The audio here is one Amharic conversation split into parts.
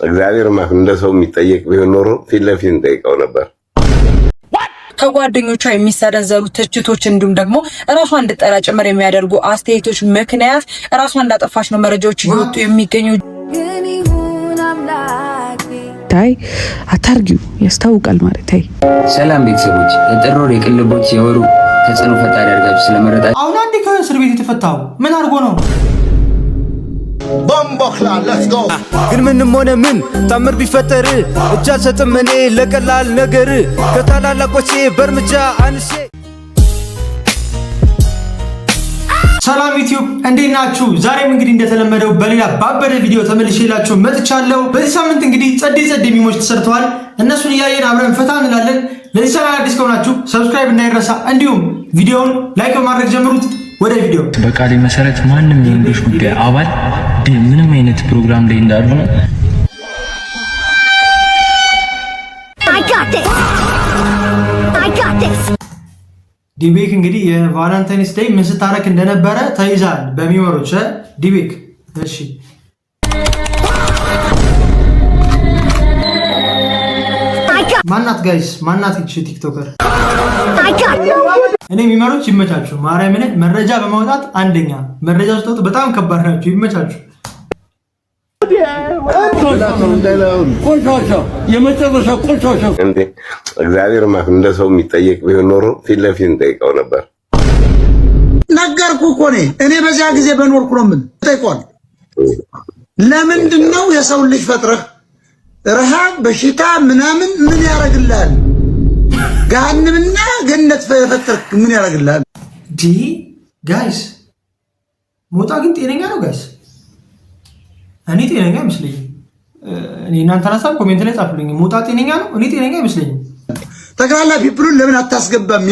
እግዚአብሔር ማፍ እንደ ሰው የሚጠየቅ ቢሆን ኖሮ ፊት ለፊት እንጠይቀው ነበር። ከጓደኞቿ የሚሰነዘሩ ትችቶች እንዲሁም ደግሞ ራሷ እንድጠራ ጭምር የሚያደርጉ አስተያየቶች ምክንያት ራሷ እንዳጠፋች ነው መረጃዎች እየወጡ የሚገኙ። ታይ አታርጊው ያስታውቃል ማለት ታይ። ሰላም ቤተሰቦች፣ የጥሮር የቅልቦች የወሩ ተጽዕኖ ፈጣሪ አድርጋችሁ ስለመረጣችሁ አሁን አንዴ ከእስር ቤት የተፈታው ምን አድርጎ ነው? ቦምቦክላ ሌትስ ጎ። ግን ምንም ሆነ ምን ታምር ቢፈጠር እጅ አልሰጥም እኔ ለቀላል ነገር ከታላላቆቼ በእርምጃ አንሼ። ሰላም ዩቲዩብ እንዴት ናችሁ? ዛሬም እንግዲህ እንደተለመደው በሌላ ባበደ ቪዲዮ ተመልሼላችሁ መጥቻለሁ። በዚህ ሳምንት እንግዲህ ጸዴ ሚሞች ተሰርተዋል። እነሱን እያየን አብረን ፈታ እንላለን። ለዚህ ቻናል አዲስ ከሆናችሁ ሰብስክራይብ እንዳይረሳ፣ እንዲሁም ቪዲዮውን ላይክ በማድረግ ጀምሩት። ወደ ቪዲዮ። በቃሌ መሰረት ማንም የእንግሊዝ ጉዳይ አባል ምንም አይነት ፕሮግራም ላይ እንዳልሆነ ዲቤክ እንግዲህ የቫለንታይንስ ዴይ ምን ስታረክ እንደነበረ ተይዛል በሚሞሮች ዲቤክ። እሺ ማናት ጋይስ? ማናት እቺ ቲክቶከር? እኔ የሚመሩት ይመቻችሁ። ማርያምን መረጃ በማውጣት አንደኛ መረጃ ውስጥ በጣም ከባድ ናችሁ። ይመቻችሁ። የመጨረሻ ቆሻሻ እንዴ! እግዚአብሔር ማፍ እንደ ሰው የሚጠየቅ ቢሆን ኖሮ ፊት ለፊት እንጠይቀው ነበር። ነገርኩ እኮ እኔ በዚያ ጊዜ በኖርኩ ነው። ምን ጠይቋል? ለምንድን ነው የሰው ልጅ ፈጥረህ ረሃብ በሽታ ምናምን ምን ያደርግልሃል? ገሃነምና ገነት ፈጠርክ ምን ያደርግልሃል? ጋይስ ሞጣ ግን ጤነኛ ነው ጋይስ? እኔ ጤነኛ አይመስለኝም። እኔ እናንተን ሀሳብ ኮሜንት ላይ ጻፉልኝ። ሞጣ ጤነኛ ነው? እኔ ጤነኛ አይመስለኝም። ጠቅላላ ፒፕሉን ለምን አታስገባም?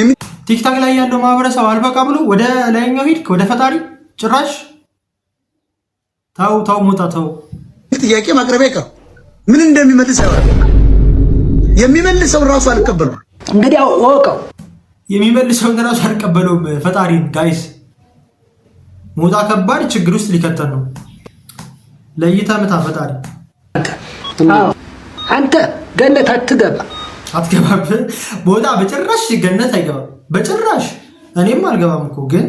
ቲክታክ ላይ ያለው ማህበረሰብ አልበቃ ብሎ ወደ ላይኛው ሂድክ፣ ወደ ፈጣሪ ጭራሽ። ታው ሞጣ ታው። ጥያቄ ማቅረቢያ ቀር ምን እንደሚመልስ አይወራ። የሚመልሰውን ራሱ አልቀበለው። እንግዲህ ወቀው የሚመልሰውን ራሱ አልቀበለውም ፈጣሪን። ጋይስ ሞጣ ከባድ ችግር ውስጥ ሊከተል ነው። ለይታ መታ ፈጣሪ። አንተ ገነት አትገባም። ሞጣ በጭራሽ ገነት አይገባም በጭራሽ። እኔም አልገባም እኮ ግን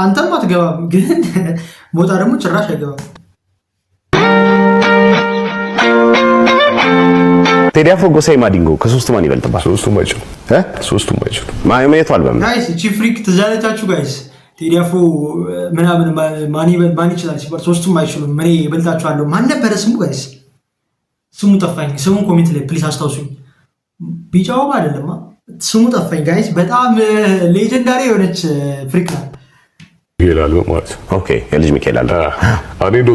አንተም አትገባም። ግን ሞጣ ደግሞ ጭራሽ አይገባም። ቴዲ አፍሮ ጎሳዬ ማዲንጎ ከሶስቱ ማን ይበልጥባል? ሶስቱም አይችሉም። ማየት አልበም ጋይስ እቺ ፍሪክ ትዛለታችሁ ጋይስ። ቴዲ አፍሮ ምናምን ማን ይችላል ሲባል ሶስቱም አይችሉም። እኔ ይበልጣችኋለሁ። ማን ነበረ ስሙ ጋይስ? ስሙ ጠፋኝ። ስሙን ኮሜንት ላይ ፕሊስ አስታውሱኝ። ቢጫውም አይደለም ስሙ ጠፋኝ ጋይስ። በጣም ሌጀንዳሪ የሆነች ፍሪክ ናት። ይላል ማለት ኦኬ። የልጅ ሚካኤል አለ።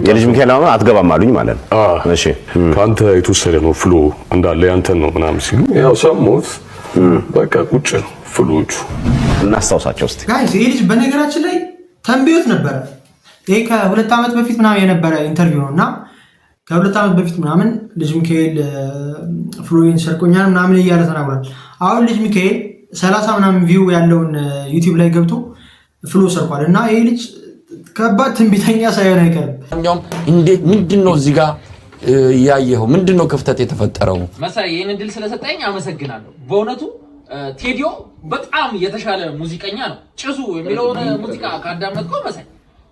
የልጅ ሚካኤል አሁን አትገባም አሉኝ ማለት ነው። እሺ ካንተ የተወሰደ ነው ፍሎ እንዳለ ያንተን ነው ምናምን ሲሉ ያው ሰሞት በቃ ቁጭ ነው ፍሎቹ። እናስታውሳቸው እስቲ ጋይስ። ይሄ ልጅ በነገራችን ላይ ተንብዮት ነበረ። ይሄ ከ2 ዓመት በፊት ምናምን የነበረ ኢንተርቪው ነውና ከ2 ዓመት በፊት ምናምን ልጅ ሚካኤል ፍሎይን ሰርቆኛል ምናምን እያለ ተናግሯል። አሁን ልጅ ሚካኤል 30 ምናምን ቪው ያለውን ዩቲዩብ ላይ ገብቶ ፍሎ ሰርቋል። እና ይሄ ልጅ ከባድ ትንቢተኛ ሳይሆን አይቀርም። እንዴት ምንድነው እዚህ ጋር ያየኸው? ምንድነው ክፍተት የተፈጠረው? መሳይ ይሄን ድል ስለሰጠኝ አመሰግናለሁ። በእውነቱ ቴዲዮ በጣም የተሻለ ሙዚቀኛ ነው። ጭሱ የሚለውን ሙዚቃ ካዳመጥከው መሳይ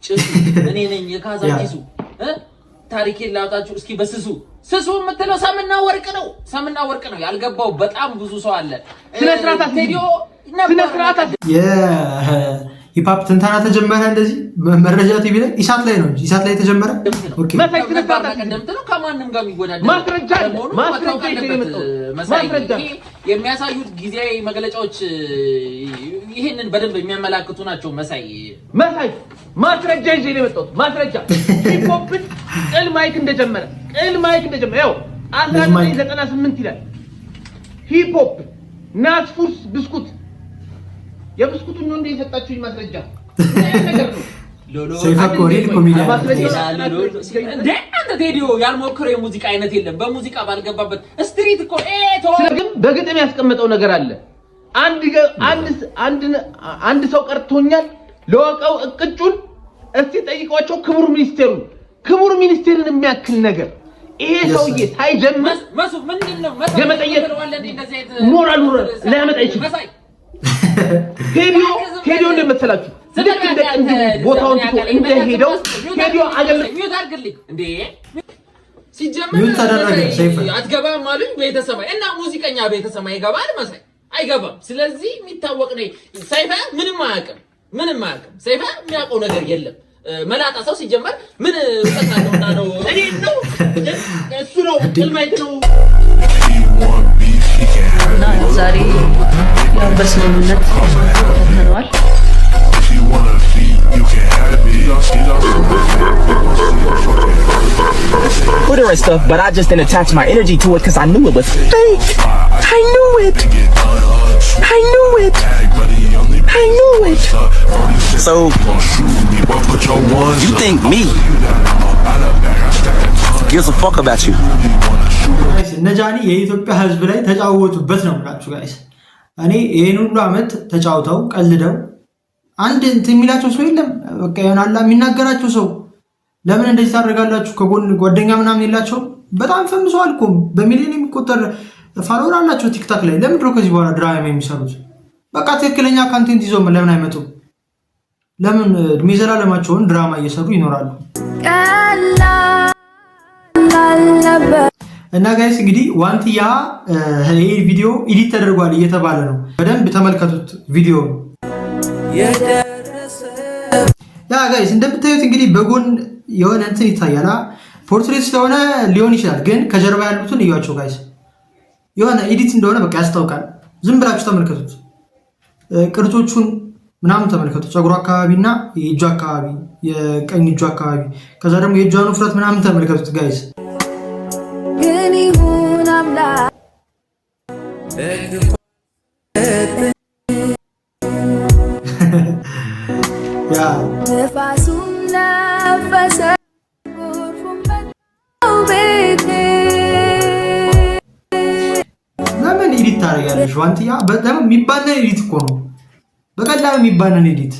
ጭሱ እኔ ነኝ የካዛ ጭሱ ታሪኬን ላውጣችሁ እስኪ በስሱ ስሱ የምትለው ሰምና ወርቅ ነው። ሰምና ወርቅ ነው። ያልገባው በጣም ብዙ ሰው አለ። ስለስራታ ቴዲዮ ስለስራታ ሂፓፕ ትንተና ተጀመረ። እንደዚህ መረጃ ቲቪ ላይ ኢሳት ላይ ነው። ኢሳት ላይ ተጀመረ። ኦኬ መሳይ ስለስራታ እንደምትለው ከማንም ጋር የሚወዳደር ማስረጃ የሚያሳዩት ጊዜያዊ መግለጫዎች ይሄንን በደንብ የሚያመላክቱ ናቸው። መሳይ ማስረጃ ይዤ ነው የመጣሁት። ማስረጃ ሂፕሆፕን ቅል ማይክ እንደጀመረ ያው 1998 ይላል። ሂፕሆፕ ናስፉስ ብስኩት የብስኩቱን ነው እንደ የሰጣችሁኝ ማስረጃ ነገር ነው። ሰይፋኮሪል ኮሜዲያን አንተ ቴዲዮ ያልሞከረው የሙዚቃ አይነት የለም። በሙዚቃ ባልገባበት ስትሪት እኮ ግን በግጥም ያስቀመጠው ነገር አለ። አንድ ሰው ቀርቶኛል ለወቀው እቅጩን እስቲ ጠይቋቸው ክቡር ሚኒስቴርን የሚያክል ነገር ይሄ ሰውዬ ሳይጀምር የመጠየቅ ሞራሉ ሊያመጣ ይችላል። ቴዲዮ እንደመሰላችሁ ልክ እንደ ቅንድቡ ቦታውን ትቶ እንደሄደው ቴዲዮ አገልግልኝ እንዴ ሲጀመር አትገባም አሉኝ ቤተሰብ እና ሙዚቀኛ ቤተሰብ አይገባል መሳይ አይገባም። ስለዚህ የሚታወቅ ነው ሰይፈ ምንም አያውቅም ሰይፈ የሚያውቀው ነገር የለም። መላጣ ሰው ሲጀመር ምን ተጣጣውና ነው እኔ ነው እሱ ነው ቅልማይት ነው እና ዛሬ ያው በስምምነት ተነዋል። Twitter and stuff, but I just didn't attach my energy to it because I knew it was fake. I knew it. So, you think me gives a fuck about you? ነጃኒ የኢትዮጵያ ሕዝብ ላይ ተጫወቱበት ነው ብላችሁ ጋይስ። እኔ ይሄን ሁሉ አመት ተጫውተው ቀልደው አንድ እንትን የሚላቸው ሰው የለም። በቃ ይሆናል የሚናገራቸው ሰው ለምን እንደዚህ ታደርጋላችሁ? ከጎን ጓደኛ ምናምን የላቸው። በጣም ፈምሰዋል እኮ በሚሊዮን የሚቆጠር ፋሎወር አላቸው ቲክታክ ላይ። ለምን ድሮ ከዚህ በኋላ ድራማ የሚሰሩት? በቃ ትክክለኛ ካንቴንት ይዘው ለምን አይመጡም? ለምን እድሜ ዘላለማቸውን ድራማ እየሰሩ ይኖራሉ? እና ጋይስ እንግዲህ ዋንትያ ይሄ ቪዲዮ ኤዲት ተደርጓል እየተባለ ነው። በደንብ ተመልከቱት ቪዲዮ። ያ ጋይስ እንደምታዩት እንግዲህ በጎን የሆነ እንትን ይታያል። ፖርትሬት ስለሆነ ሊሆን ይችላል፣ ግን ከጀርባ ያሉትን እያቸው ጋይስ። የሆነ ኤዲት እንደሆነ በቃ ያስታውቃል። ዝም ብላችሁ ተመልከቱት። ቅርጾቹን ምናምን ተመልከቱ። ፀጉሩ አካባቢና የእጁ አካባቢ፣ የቀኝ እጁ አካባቢ፣ ከዛ ደግሞ የእጇን ውፍረት ምናምን ተመልከቱት ጋይስ። ያ ለምን ኤዲት ታደርጊያለሽ ዋንትያ? በጣም የሚባነን ኤዲት እኮ ነው። በቀላሉ የሚባነን ኤዲት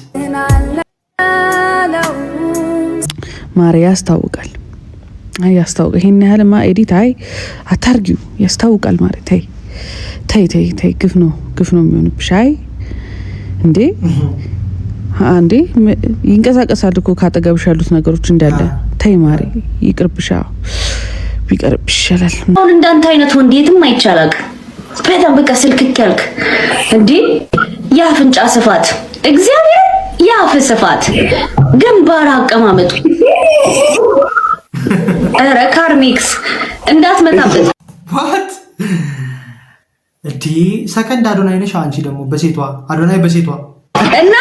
ማሪ ያስታውቃል። ያስታውቃል። ይሄን ያህልማ ኤዲት አታርጊው። ያስታውቃል ማሪ። ተይ ግፍ ነው የሚሆንብሽ። እንዴ ይንቀሳቀሳል እኮ ካጠገብሽ ያሉት ነገሮች እንዳለ። ተይ ማሪ ይቅርብሽ። ቢቀርብሽ ይሻላል። አሁን እንዳንተ አይነት ወንድ የትም አይቻላል። በጣም በቃ ስልክክ ያልክ እንዴ! የአፍንጫ ስፋት እግዚአብሔር፣ የአፍ ስፋት፣ ግንባር አቀማመጡ፣ ኧረ ካርሚክስ እንዳትመጣበት። ዋት እንዴ! ሰከንድ አዶናይ ነሽ አንቺ ደግሞ በሴቷ አዶናይ በሴቷ እና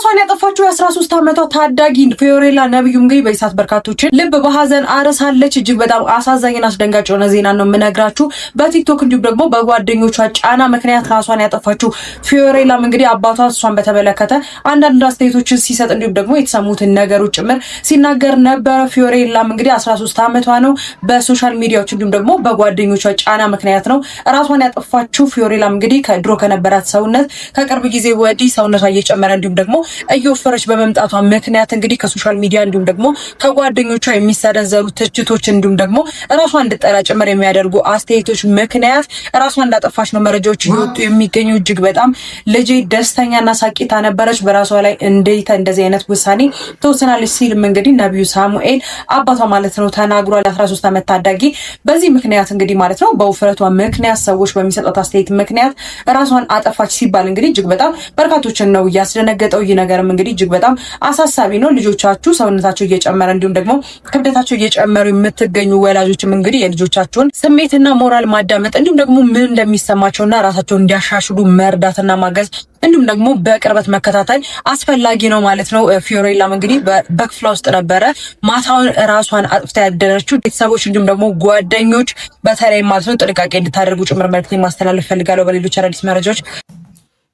ራሷን ያጠፋችው የ13 ዓመቷ ታዳጊ ፊዮሬላ ነብዩ እንግዲህ በኢሳት በርካቶችን ልብ በሐዘን አርሳለች። እጅግ በጣም አሳዛኝና አስደንጋጭ የሆነ ዜና ነው የምነግራችሁ። በቲክቶክ እንዲሁም ደግሞ በጓደኞቿ ጫና ምክንያት ራሷን ያጠፋችው ፊዮሬላም እንግዲህ አባቷ እሷን በተመለከተ አንዳንድ አስተያየቶችን ሲሰጥ እንዲሁም ደግሞ የተሰሙትን ነገሮች ጭምር ሲናገር ነበረ። ፊዮሬላም እንግዲህ 13 ዓመቷ ነው። በሶሻል ሚዲያዎች እንዲሁም ደግሞ በጓደኞቿ ጫና ምክንያት ነው ራሷን ያጠፋችው። ፊዮሬላም እንግዲህ ከድሮ ከነበራት ሰውነት ከቅርብ ጊዜ ወዲህ ሰውነቷ እየጨመረ እንዲሁም ደግሞ እየወፈረች በመምጣቷ ምክንያት እንግዲህ ከሶሻል ሚዲያ እንዲሁም ደግሞ ከጓደኞቿ የሚሰነዘሩ ትችቶች እንዲሁም ደግሞ ራሷን እንድጠላ ጭምር የሚያደርጉ አስተያየቶች ምክንያት ራሷን እንዳጠፋች ነው መረጃዎች እየወጡ የሚገኙ። እጅግ በጣም ልጄ ደስተኛና ሳቂታ ነበረች፣ በራሷ ላይ እንደዚህ አይነት ውሳኔ ተወስናለች ሲልም እንግዲህ ነብዩ ሳሙኤል አባቷ ማለት ነው ተናግሯል። 13 ዓመት ታዳጊ በዚህ ምክንያት እንግዲህ ማለት ነው በውፍረቷ ምክንያት ሰዎች በሚሰጡት አስተያየት ምክንያት ራሷን አጠፋች ሲባል እንግዲህ እጅግ በጣም በርካቶችን ነው ያስደነገጠው። ይህ ነገርም እንግዲህ እጅግ በጣም አሳሳቢ ነው። ልጆቻችሁ ሰውነታቸው እየጨመረ እንዲሁም ደግሞ ክብደታቸው እየጨመሩ የምትገኙ ወላጆችም እንግዲህ የልጆቻችሁን ስሜትና ሞራል ማዳመጥ እንዲሁም ደግሞ ምን እንደሚሰማቸውና ራሳቸውን እንዲያሻሽሉ መርዳትና ማገዝ እንዲሁም ደግሞ በቅርበት መከታተል አስፈላጊ ነው ማለት ነው። ፊዮሬላም እንግዲህ በክፍሏ ውስጥ ነበረ ማታውን ራሷን አጥፍታ ያደረችው። ቤተሰቦች እንዲሁም ደግሞ ጓደኞች በተለይ ማለት ነው ጥንቃቄ እንድታደርጉ ጭምር መልዕክት ማስተላለፍ ፈልጋለሁ። በሌሎች አዳዲስ መረጃዎች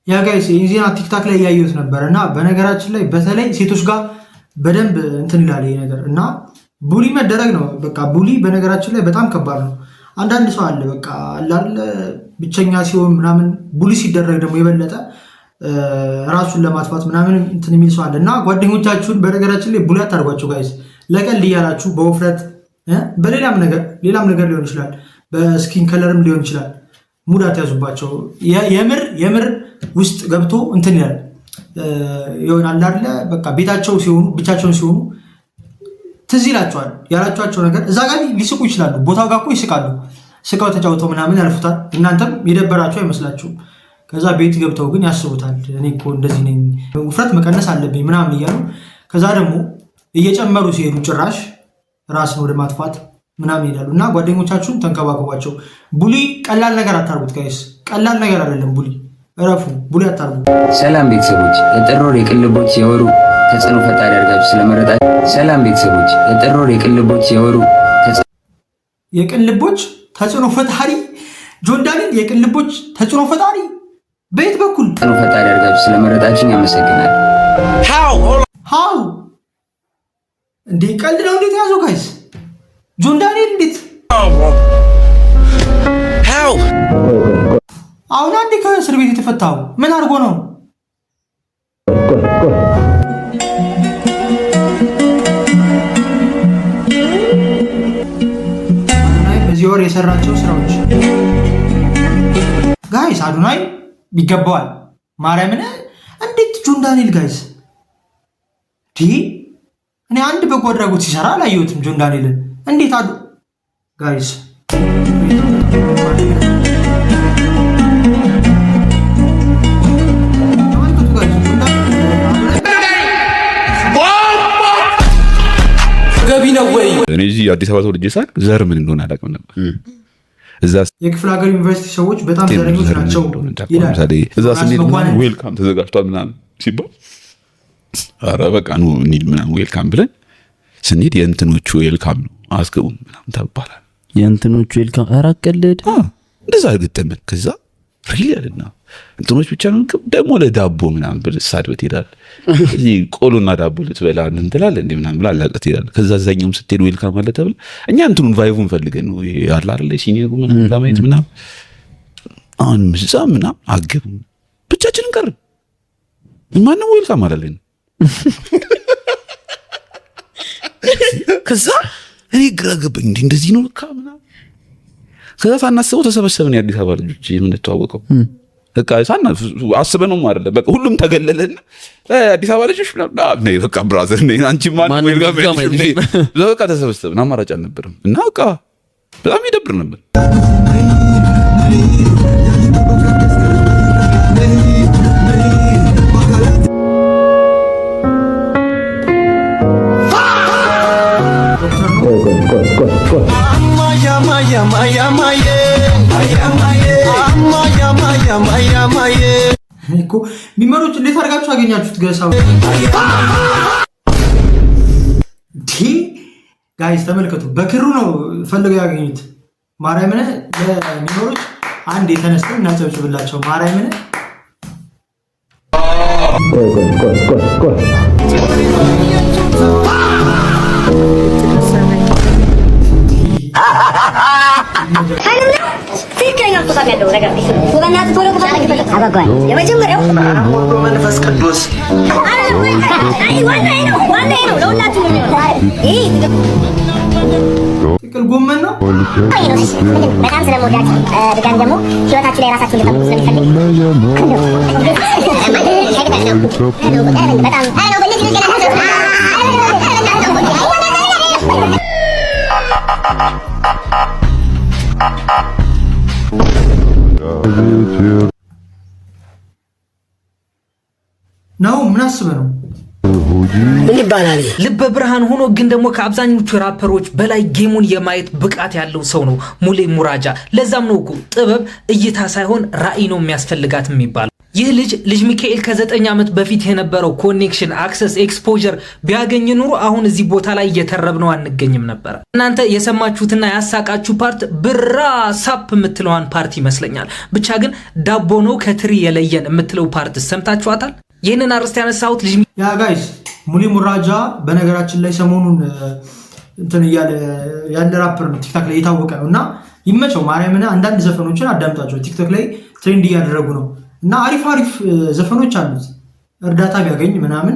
ያ ጋይስ ዜና ቲክታክ ላይ ያዩት ነበር እና በነገራችን ላይ በተለይ ሴቶች ጋር በደንብ እንትን ይላል ይሄ ነገር እና ቡሊ መደረግ ነው። በቃ ቡሊ በነገራችን ላይ በጣም ከባድ ነው። አንዳንድ ሰው አለ በቃ አላለ ብቸኛ ሲሆን ምናምን ቡሊ ሲደረግ ደግሞ የበለጠ ራሱን ለማጥፋት ምናምን እንትን የሚል ሰው አለ እና ጓደኞቻችሁን በነገራችን ላይ ቡሊ አታርጓቸው ጋይስ። ለቀልድ እያላችሁ በውፍረት በሌላም ነገር ሊሆን ይችላል፣ በስኪን ከለርም ሊሆን ይችላል። ሙዳት ያዙባቸው የምር ውስጥ ገብቶ እንትን ይላል ይሆናል አይደለ? በቃ ቤታቸው ሲሆኑ ብቻቸውን ሲሆኑ ትዝ ይላቸዋል ያላቸዋቸው ነገር። እዛ ጋር ሊስቁ ይችላሉ፣ ቦታው ጋር እኮ ይስቃሉ። ስቃው ተጫውተው ምናምን ያልፉታል። እናንተም የደበራቸው አይመስላችሁም። ከዛ ቤት ገብተው ግን ያስቡታል። እኔ እኮ እንደዚህ ነኝ፣ ውፍረት መቀነስ አለብኝ ምናምን እያሉ ከዛ ደግሞ እየጨመሩ ሲሄዱ ጭራሽ ራስን ወደ ማጥፋት ምናምን ይሄዳሉ። እና ጓደኞቻችሁን ተንከባከቧቸው። ቡሊ ቀላል ነገር አታርጉት ጋይስ፣ ቀላል ነገር አይደለም ቡሊ። እረፉ፣ ቡሊ አታርጉ። ሰላም ቤተሰቦች፣ የጥር ወር የቅልቦች የወሩ ተጽዕኖ ፈጣሪ አድርጋችሁ ስለመረጣችሁ። ሰላም ቤተሰቦች፣ የጥር ወር የቅልቦች የወሩ የቅልቦች ተጽዕኖ ፈጣሪ ጆን ዳንኤል የቅልቦች ተጽዕኖ ፈጣሪ በየት በኩል ተጽዕኖ ፈጣሪ አድርጋችሁ ስለመረጣችሁ ያመሰግናል። ሃው እንዴ ቀልድ ነው እንዴት ያዘው ጋይስ? ጆን ዳንኤል እንዴት አሁን አንዴ ከእስር ቤት የተፈታው ምን አድርጎ ነው? በዚህ ወር የሰራቸው ስራዎች ጋይስ አዶናይ ይገባዋል። ማርያምን እንዴት ጆን ዳንኤል ጋይስ እኔ አንድ በጎ አድራጎት ሲሰራ አላየሁትም ጆን ዳንኤልን። እንዴት አዱ ጋይስ ገቢ ነው ወይ? እኔ እዚህ አዲስ አበባ ተወልጄ ሳቅ ዘር ምን እንደሆነ አላውቅም ነበር። እዛ የክፍለ ሀገር ዩኒቨርሲቲ ሰዎች በጣም ዘረኞች ናቸው ይላል። እዛ ስንሄድ ዌልካም ተዘጋጅቷል ምናምን ሲባል ኧረ በቃ ኑ እንሂድ ምናምን ዌልካም ብለን ስንሄድ የእንትኖቹ ዌልካም ነው አስገቡን ምናምን ተባባላል። የእንትኖቹ ዌልካም ኧረ አቀልድ እንደዛ አልገጠመን። ከዛ ሪሊ ያለና እንትኖች ብቻ ነው ደግሞ ለዳቦ ምናምን ብለህ ሳድበት ይላል። እዚህ ቆሎና ዳቦ ልትበላ እንትን ትላለህ እንዴ ምናምን ብለህ አላቀት ይላል። ከዛ እዛኛውም ስትሄድ ዌልካም አለ ተብለ እኛ እንትኑን ቫይቡን ፈልገን ነው ያለ አይደል ሲኒየሩ ምናምን ለማየት ምናምን አሁን ምሳ ምናምን አገቡ ብቻችንን ቀርን። ማንም ዌልካም አላለን። ከዛ እኔ ግራ ገባኝ። እንደዚህ ነው ልካ ምናምን ከዛ ሳናስበው ተሰበሰብን የአዲስ አበባ ልጆች የምንተዋወቀው በቃ አስበነው አይደለም። በቃ ሁሉም ተገለለና አዲስ አበባ ልጆች ምናምን በቃ ብራዘር ነኝ አንቺ ማን ዌልካም ነኝ በቃ ተሰበሰብን። አማራጭ አልነበረም እና በቃ በጣም ይደብር ነበር። ሚመሮች እንዴት አድርጋችሁ አገኛችሁት? ገሳው ጋይስ ተመልከቱ። በክሩ ነው ፈልገው ያገኙት። ማርያምን ለሚመሮች አንድ የተነስተን እናጨብጭብላቸው። ማርያምን ትክክለኛ ፎቶግራፍ ያለው ነገር ወበናት ቶሎ ከፈለክ አባጓይ የመጀመሪያው መንፈስ ቅዱስ ዋና ነው ለሁላችሁ ይሄ ጥቅል ጎመን ነው። በጣም ስለምወዳችሁ ድጋሚ ደግሞ ህይወታችሁ ላይ ራሳችሁ ልታውቁ ስለሚፈልግ በጣም ነው ምን አስበህ ነው? ምን ይባላል? ልበ ብርሃን ሆኖ ግን ደግሞ ከአብዛኞቹ ራፐሮች በላይ ጌሙን የማየት ብቃት ያለው ሰው ነው ሙሌ ሙራጃ። ለዛም ነው እኮ ጥበብ እይታ ሳይሆን ራዕይ ነው የሚያስፈልጋት የሚባለው። ይህ ልጅ ሚካኤል ከ9 ዓመት በፊት የነበረው ኮኔክሽን አክሰስ ኤክስፖዠር ቢያገኝ ኑሮ አሁን እዚህ ቦታ ላይ እየተረብነው አንገኝም ነበር። እናንተ የሰማችሁትና ያሳቃችሁ ፓርት ብራ ሳፕ የምትለዋን ፓርት ይመስለኛል። ብቻ ግን ዳቦ ነው ከትሪ የለየን የምትለው ፓርት ሰምታችኋታል? ይህንን አርስት ያነሳሁት ልጅ ያ ጋይስ ሙሌ ሙራጃ በነገራችን ላይ ሰሞኑን እንትን ያለ ራፐር ነው፣ ቲክቶክ ላይ የታወቀ ነው እና ይመቸው። ማርያምን አንዳንድ ዘፈኖችን አዳምጣቸው፣ ቲክቶክ ላይ ትሬንድ እያደረጉ ነው እና አሪፍ ዘፈኖች አሉት። እርዳታ ቢያገኝ ምናምን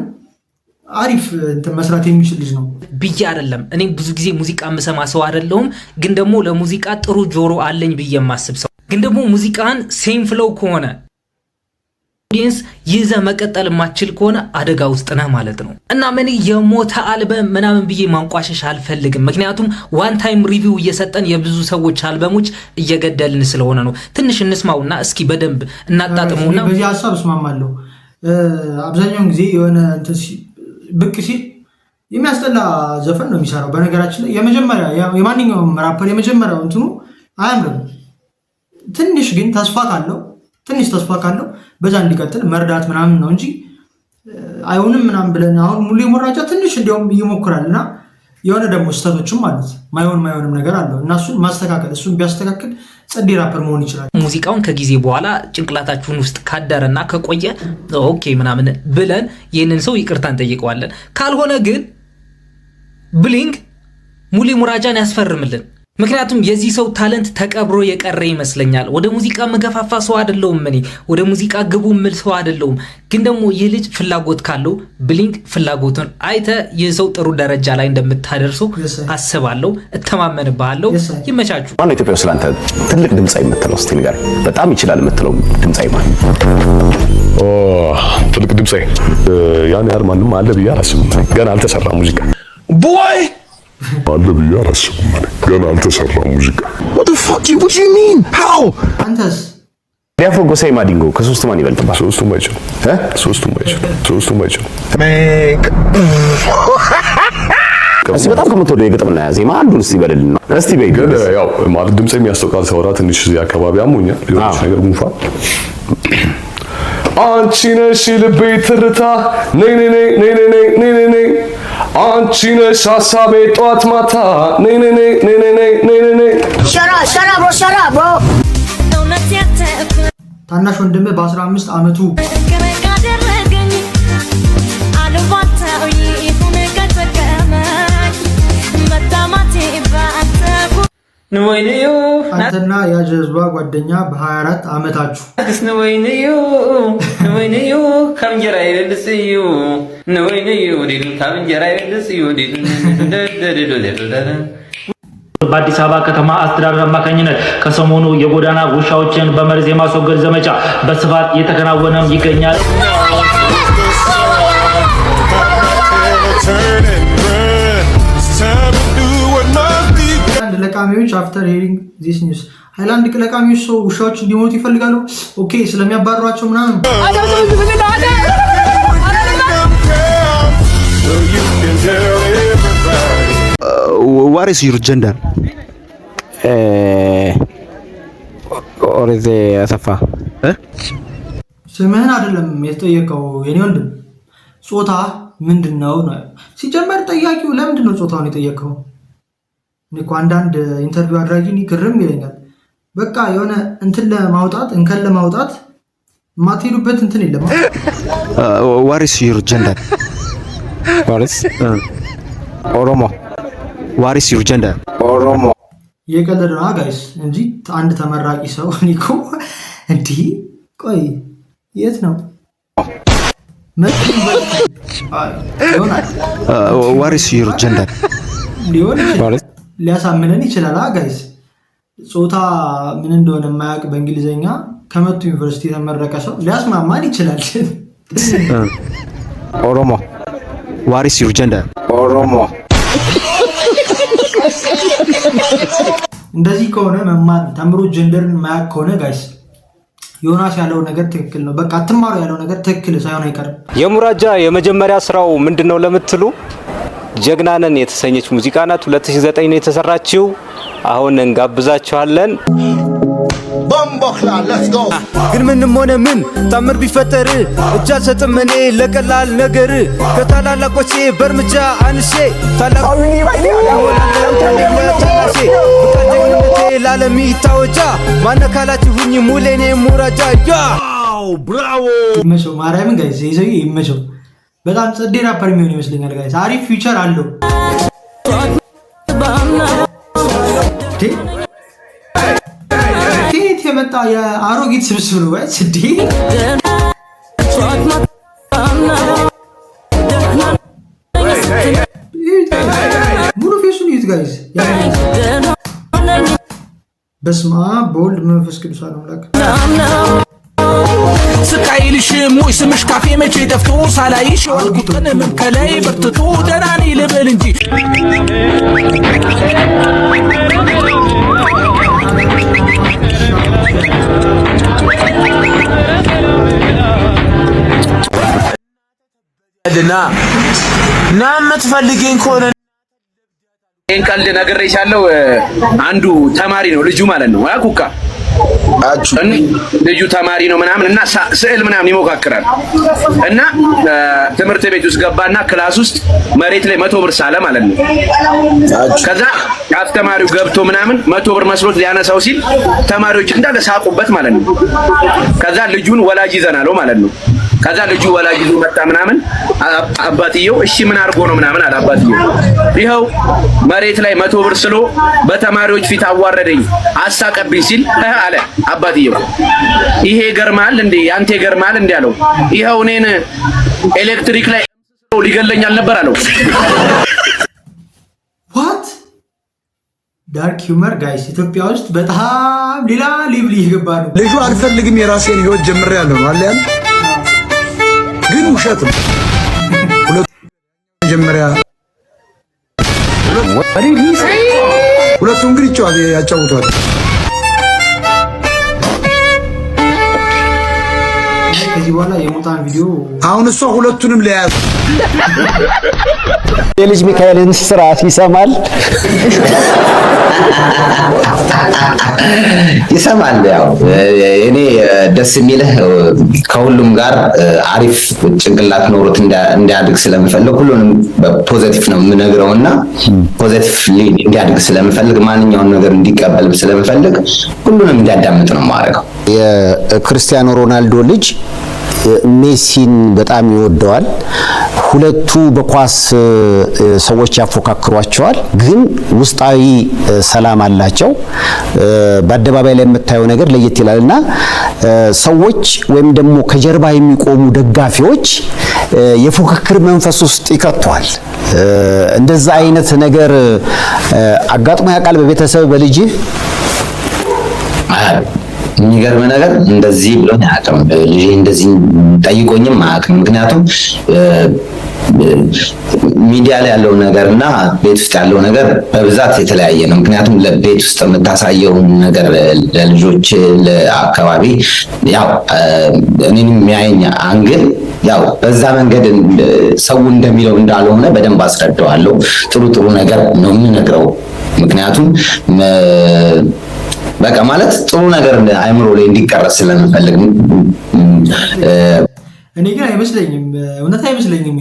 አሪፍ እንትን መስራት የሚችል ልጅ ነው ብዬ አይደለም። እኔ ብዙ ጊዜ ሙዚቃ የምሰማ ሰው አይደለሁም፣ ግን ደግሞ ለሙዚቃ ጥሩ ጆሮ አለኝ ብዬ የማስብ ሰው። ግን ደግሞ ሙዚቃን ሴም ፍሎው ከሆነ ኦዲየንስ ይዘ መቀጠል የማትችል ከሆነ አደጋ ውስጥ ነህ ማለት ነው። እና ምን የሞተ አልበም ምናምን ብዬ ማንቋሸሽ አልፈልግም። ምክንያቱም ዋን ታይም ሪቪው እየሰጠን የብዙ ሰዎች አልበሞች እየገደልን ስለሆነ ነው። ትንሽ እንስማውና እስኪ በደንብ እናጣጥመውና በዚህ ሐሳብ እስማማለሁ። አብዛኛውን ጊዜ የሆነ እንትን ብቅ ሲል የሚያስጠላ ዘፈን ነው የሚሰራው። በነገራችን ላይ የመጀመሪያ የማንኛውም ራፐር የመጀመሪያው እንትኑ አያምርም። ትንሽ ግን ተስፋ ካለው በዛ እንዲቀጥል መርዳት ምናምን ነው እንጂ አይሆንም ምናምን ብለን አሁን ሙሌ ሙራጃ ትንሽ እንዲያውም ይሞክራል እና የሆነ ደግሞ ስህተቶችም ማለት ማይሆንም ነገር አለው እና እሱን ማስተካከል እሱን ቢያስተካክል ጸዴ ራፐር መሆን ይችላል። ሙዚቃውን ከጊዜ በኋላ ጭንቅላታችሁን ውስጥ ካደረና ከቆየ ኦኬ ምናምን ብለን ይህንን ሰው ይቅርታ እንጠይቀዋለን። ካልሆነ ግን ብሊንግ ሙሌ ሙራጃን ያስፈርምልን። ምክንያቱም የዚህ ሰው ታለንት ተቀብሮ የቀረ ይመስለኛል። ወደ ሙዚቃ መገፋፋ ሰው አይደለሁም፣ እኔ ወደ ሙዚቃ ግቡ ምል ሰው አይደለሁም። ግን ደግሞ ይህ ልጅ ፍላጎት ካለው ብሊንግ ፍላጎቱን አይተ ይህ ሰው ጥሩ ደረጃ ላይ እንደምታደርሰው አስባለሁ፣ እተማመንብሃለሁ። ይመቻችሁ። ማነው ኢትዮጵያ ውስጥ አንተ ትልቅ ድምጻዊ የምትለው እስቲ ንገረኝ። በጣም ይችላል የምትለው ድምጻዊ ማለት ትልቅ ድምጻዊ ያን ያህል ማንም አለ ብዬ አላስብም። ገና አልተሰራ ሙዚቃ ቦይ አለ ብዬ አላስብም። ገና አልተሰራ ሙዚቃ what the fuck you mean how አንተስ ዲያፍሮ ጎሳይ ማዲንጎ ከሶስቱ ማን ይበልጥባል? ሶስቱም አይችልም እስቲ በጣም ከምትወደው የግጥምና ዜማ አንዱን እስቲ በልልና እስቲ በይ። ግን ያው ማለት ድምጽ የሚያስተውቃል ሰውራ ትንሽ እዚህ አካባቢ አሞኛል የሆነች ነገር ጉንፋን አንቺ ነሽ ልቤ ትርታ ነይ ነይ ነይ ነይ ነይ ነይ አንቺ ነሽ ሐሳቤ ጧት ማታ ነይ ነይ ነይ ነይ ነይ ነይ ሸራ ብሮ ታናሽ ወንድም በ15 ዓመቱ አንተና ያጀዝባ ጓደኛ በ24 ዓመታችሁ በአዲስ አበባ ከተማ አስተዳደር አማካኝነት ከሰሞኑ የጎዳና ውሻዎችን በመርዝ የማስወገድ ዘመቻ በስፋት እየተከናወነም ይገኛል። ለቃሚዎች አፍተር ሄሪንግ ዚስ ኒውስ ሃይላንድ ለቃሚዎች ሰው ውሻዎች እንዲሞቱ ይፈልጋሉ። ኦኬ ስለሚያባርሯቸው ምናምን what is your gender? Or is አሰፋ ስምህን አይደለም የተጠየቀው የኔ ወንድም ጾታ ምንድነው ነው ሲጀመር ጠያቂው ለምንድን ነው ጾታውን የጠየቀው? እኮ አንዳንድ ኢንተርቪው አድራጊ ግርም ይለኛል። በቃ የሆነ እንትን ለማውጣት እንከን ለማውጣት ማትሄዱበት እንትን የለም። what is your gender? what is ኦሮሞ what is your gender? ኦሮሞ የቀለደ ነው ጋይስ እንጂ አንድ ተመራቂ ሰው እኮ እንዴ ቆይ የት ነው what is your gender? ሊያሳምነን ይችላል ጋይስ። ጾታ ምን እንደሆነ የማያውቅ በእንግሊዘኛ ከመቱ ዩኒቨርሲቲ የተመረቀ ሰው ሊያስማማን ይችላል። ኦሮሞ what is your gender? ኦሮሞ እንደዚህ ከሆነ መማር ተምሮ ጀንደርን የማያውቅ ከሆነ ጋይስ ዮናስ ያለው ነገር ትክክል ነው። በቃ አትማሩ ያለው ነገር ትክክል ሳይሆን አይቀርም። የሙራጃ የመጀመሪያ ስራው ምንድነው ለምትሉ ጀግናነን የተሰኘች ሙዚቃ ናት። 2009 ነው የተሰራችው። አሁን እንጋብዛችኋለን። ቦምቦክላ let's go ግን ምንም ሆነ ምን ታምር ቢፈጠር እጅ አልሰጥም እኔ ለቀላል ነገር ከታላላቆቼ በእርምጃ አንሼ ታላቁ ለዓለም ይታወጃ ማነካላችሁኝ ሙሌኔ ሙራጃ ብራቮ ይመቸው ማርያምን ጋይስ ይዘይ ይመቸው። በጣም ጸዴ ራፐር የሚሆን ይመስለኛል ጋይስ። አሪፍ ፊውቸር አለው። ከየት የመጣ የአሮጊት ስብስብ ነው ጋይስ? በስመ አብ በወልድ መንፈስ ቅዱስ አምላክ ስቃይ ልሽም ወይ ስምሽ ካፌ መቼ ጠፍቶ ሳላይሽ ወልኩትን ምን ከላይ በርትቶ ደናኔ ልበል እንጂ ና የምትፈልገኝ ከሆነ ይሄን ቀልድ ነግሬሻለሁ። አንዱ ተማሪ ነው ልጁ ማለት ነው አኩካ ልጁ ተማሪ ነው ምናምን እና ስዕል ምናምን ይሞካክራል እና ትምህርት ቤት ውስጥ ገባና ክላስ ውስጥ መሬት ላይ 100 ብር ሳለ ማለት ነው። ከዛ አስተማሪው ገብቶ ምናምን 100 ብር መስሎት ሊያነሳው ሲል ተማሪዎች እንዳለ ሳቁበት ማለት ነው። ከዛ ልጁን ወላጅ ይዘናለው ማለት ነው። ከዛ ልጁ ወላጅ ይዞ መጣ ምናምን አባትየው እሺ ምን አድርጎ ነው ምናምን አለ አባትየው። ይኸው መሬት ላይ 100 ብር ስሎ በተማሪዎች ፊት አዋረደኝ አሳቀብኝ ሲል አለ አባትየው። ይሄ ገርማል እንዴ ያንተ ገርማል እንዴ አለው። ይኸው እኔን ኤሌክትሪክ ላይ ሊገለኛል ነበር አለው። ዋት ዳርክ ሂውመር ጋይስ ኢትዮጵያ ውስጥ በጣም ሌላ ሌቭል እየገባ ነው። ልጁ አልፈልግም የራሴን ህይወት ጀምሬያለሁ ነው አለ ያለ ግን ውሸት ነው። መጀመሪያ ሁለቱም ግን ያጫውቷል። ከዚህ በኋላ የሙታን ቪዲዮ አሁን እሷ ሁለቱንም ለያዝ የልጅ ሚካኤልን ስርዓት ይሰማል ይሰማል። ያው እኔ ደስ የሚልህ ከሁሉም ጋር አሪፍ ጭንቅላት ኖሮት እንዲያድግ ስለምፈልግ ሁሉንም በፖዚቲቭ ነው የምነግረውና ፖዚቲቭሊ እንዲያድግ ስለምፈልግ ማንኛውንም ነገር እንዲቀበል ስለምፈልግ ሁሉንም እንዲያዳምጥ ነው የማደርገው። የክርስቲያኖ ሮናልዶ ልጅ ሜሲን በጣም ይወደዋል። ሁለቱ በኳስ ሰዎች ያፎካክሯቸዋል፣ ግን ውስጣዊ ሰላም አላቸው። በአደባባይ ላይ የምታየው ነገር ለየት ይላልና ሰዎች ወይም ደግሞ ከጀርባ የሚቆሙ ደጋፊዎች የፉክክር መንፈስ ውስጥ ይከቷል። እንደዛ አይነት ነገር አጋጥሞ ያውቃል በቤተሰብ በልጅ? የሚገርም ነገር እንደዚህ ብሎኝ አያውቅም። ልጅ እንደዚህ ጠይቆኝም አያውቅም። ምክንያቱም ሚዲያ ላይ ያለው ነገርና ቤት ውስጥ ያለው ነገር በብዛት የተለያየ ነው። ምክንያቱም ለቤት ውስጥ የምታሳየው ነገር ለልጆች ለአካባቢ ያው እኔንም የሚያየኝ አንግል ያው በዛ መንገድ ሰው እንደሚለው እንዳልሆነ በደንብ አስረዳዋለሁ። ጥሩ ጥሩ ነገር ነው የምነግረው። ምክንያቱም በቃ ማለት ጥሩ ነገር አይምሮ ላይ እንዲቀረጽ ስለምፈልግ እኔ ግን አይመስለኝም፣ እውነት አይመስለኝም።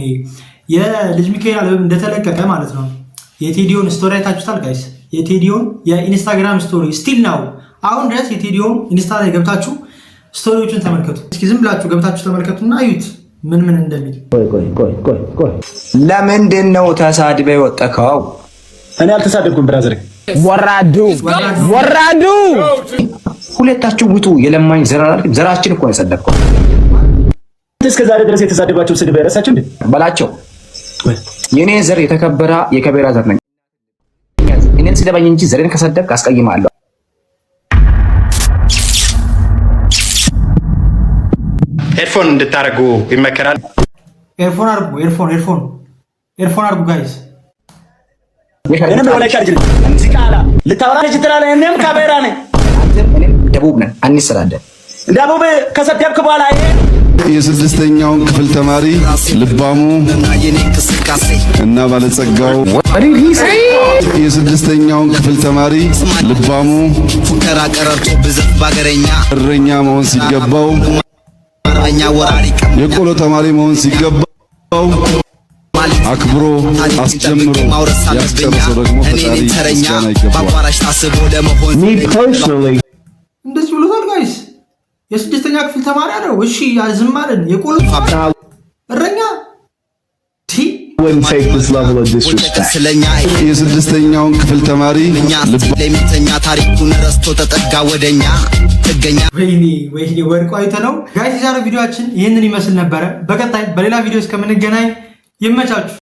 የልጅ ሚካኤል አልበም እንደተለቀቀ ማለት ነው የቴዲዮን ስቶሪ አይታችሁታል ጋይስ? የቴዲዮን የኢንስታግራም ስቶሪ ስቲል ነው አሁን ድረስ የቴዲዮን ኢንስታ ላይ ገብታችሁ ስቶሪዎችን ተመልከቱ። እስኪ ዝም ብላችሁ ገብታችሁ ተመልከቱና አዩት ምን እንደሚል። ቆይ ለምንድን ነው ተሳድበህ የወጣከው? እኔ አልተሳደብኩም ብራዘር። ወራዱ ሁለታችሁ ውጡ። የለማኝ ዘራችን እኮ ነው የሰደብከው። እስከ ዛሬ ድረስ የተሳደባችሁ ስድብ ያረሳችሁ እንዴ? በላቸው። የኔ ዘር የተከበረ የከበራ ዘር ነኝ። እኔን ስደባኝ እንጂ ዘሬን ከሰደብክ አስቀይማለሁ። ኤርፎን እንድታረጉ ይመከራል። ኤርፎን አርጉ፣ ኤርፎን አርጉ ጋይስ። እኔም ወላይታ ልጅ ሲቃላ ልታወራ ልጅ ትላለህ። እኔም ካሜራ ነኝ። እኔም ደቡብ ነን አንሰዳደብ። ደቡብ ከሰደብክ በኋላ የስድስተኛውን ክፍል ተማሪ ልባሙ እና ባለጸጋው የስድስተኛውን ክፍል ተማሪ ልባሙ ፉከራ ቀረርቶ ብዘፍ ባገረኛ እረኛ መሆን ሲገባው የቆሎ ተማሪ መሆን ሲገባው አክብሮ አስጀምሮ ያስጨርሰው ደግሞ ፈጣሪ ምስጋና ይገባዋል። እንደዚህ ብሎታል ጋይስ። የስድስተኛ ክፍል ተማሪ አለው። እሺ ያዝም አለን። የቆሎ እረኛ የስድስተኛውን ክፍል ተማሪ ለሚተኛ ታሪኩን ረስቶ ተጠጋ ወደኛ ጥገኛ። ወይኔ ወርቁ አይተነው ጋይስ። የዛሬው ቪዲዮአችን ይህንን ይመስል ነበረ። በቀጣይ በሌላ ቪዲዮ እስከምንገናኝ ይመቻችሁ።